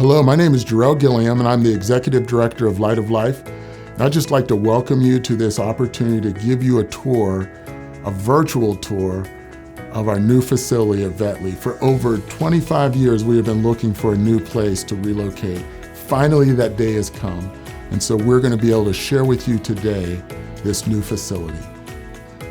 Hello, my name is Jarrell Gilliam, and I'm the Executive Director of Light of Life. And I'd just like to welcome you to this opportunity to give you a tour, a virtual tour, of our new facility at Voeghtly. For over 25 years, we have been looking for a new place to relocate. Finally, that day has come, and so we're going to be able to share with you today this new facility.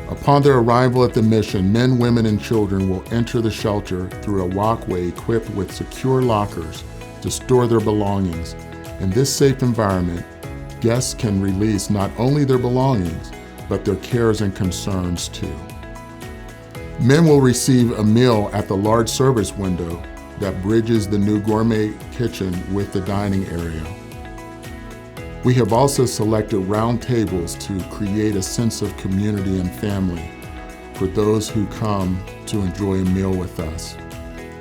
Upon their arrival at the mission, men, women, and children will enter the shelter through a walkway equipped with secure lockers to store their belongings. In this safe environment, guests can release not only their belongings, but their cares and concerns too. Men will receive a meal at the large service window that bridges the new gourmet kitchen with the dining area. We have also selected round tables to create a sense of community and family for those who come to enjoy a meal with us.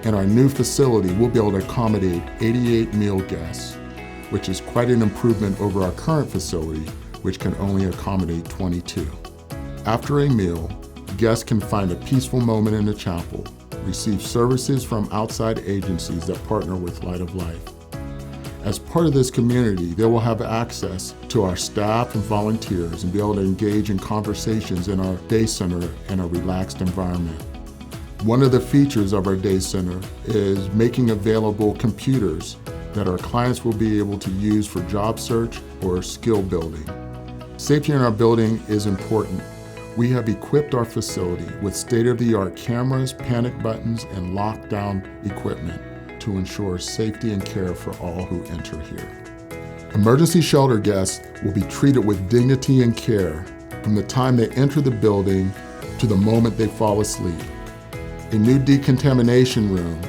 In our new facility, we'll be able to accommodate 88 meal guests, which is quite an improvement over our current facility, which can only accommodate 22. After a meal, guests can find a peaceful moment in the chapel, receive services from outside agencies that partner with Light of Life. As part of this community, they will have access to our staff and volunteers and be able to engage in conversations in our day center in a relaxed environment. One of the features of our day center is making available computers that our clients will be able to use for job search or skill building. Safety in our building is important. We have equipped our facility with state-of-the-art cameras, panic buttons, and lockdown equipment to ensure safety and care for all who enter here. Emergency shelter guests will be treated with dignity and care from the time they enter the building to the moment they fall asleep. A new decontamination room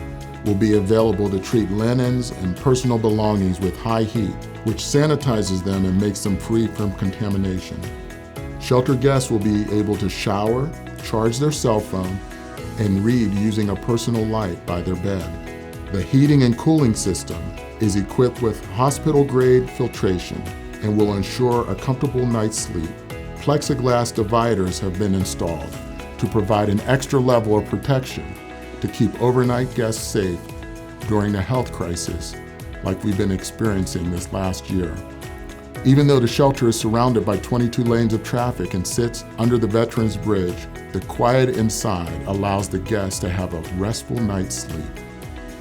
will be available to treat linens and personal belongings with high heat, which sanitizes them and makes them free from contamination. Shelter guests will be able to shower, charge their cell phone, and read using a personal light by their bed. The heating and cooling system is equipped with hospital-grade filtration and will ensure a comfortable night's sleep. Plexiglass dividers have been installed to provide an extra level of protection to keep overnight guests safe during a health crisis like we've been experiencing this last year. Even though the shelter is surrounded by 22 lanes of traffic and sits under the Veterans Bridge, the quiet inside allows the guests to have a restful night's sleep.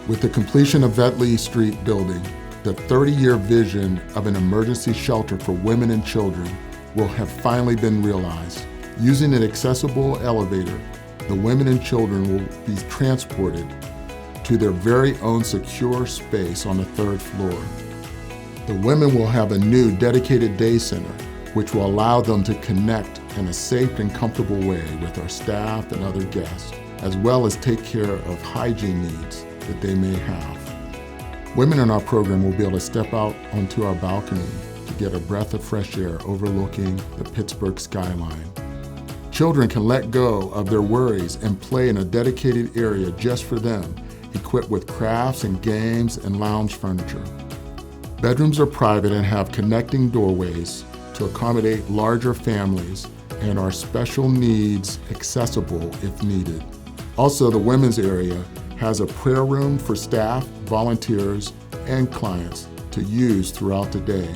With the completion of Voeghtly Street building, the 30-year vision of an emergency shelter for women and children will have finally been realized. Using an accessible elevator, the women and children will be transported to their very own secure space on the 3rd floor. The women will have a new dedicated day center, which will allow them to connect in a safe and comfortable way with our staff and other guests, as well as take care of hygiene needs that they may have. Women in our program will be able to step out onto our balcony to get a breath of fresh air overlooking the Pittsburgh skyline. Children can let go of their worries and play in a dedicated area just for them, equipped with crafts and games and lounge furniture. Bedrooms are private and have connecting doorways to accommodate larger families and are special needs accessible if needed. Also, the women's area has a prayer room for staff, volunteers, and clients to use throughout the day.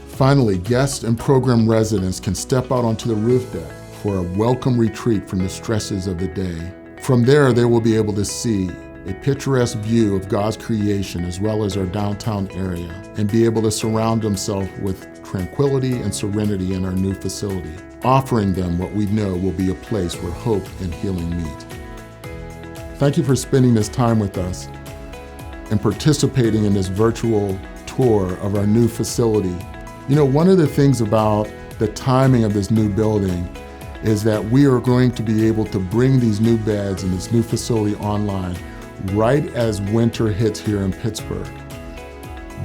Finally, guests and program residents can step out onto the roof deck for a welcome retreat from the stresses of the day. From there, they will be able to see a picturesque view of God's creation as well as our downtown area and be able to surround themselves with tranquility and serenity in our new facility, offering them what we know will be a place where hope and healing meet. Thank you for spending this time with us and participating in this virtual tour of our new facility. You know, one of the things about the timing of this new building is that we are going to be able to bring these new beds and this new facility online right as winter hits here in Pittsburgh.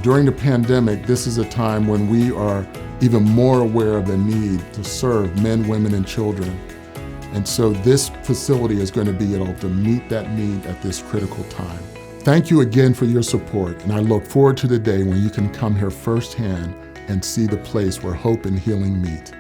During the pandemic, this is a time when we are even more aware of the need to serve men, women, and children. And so this facility is going to be able to meet that need at this critical time. Thank you again for your support, and I look forward to the day when you can come here firsthand and see the place where hope and healing meet.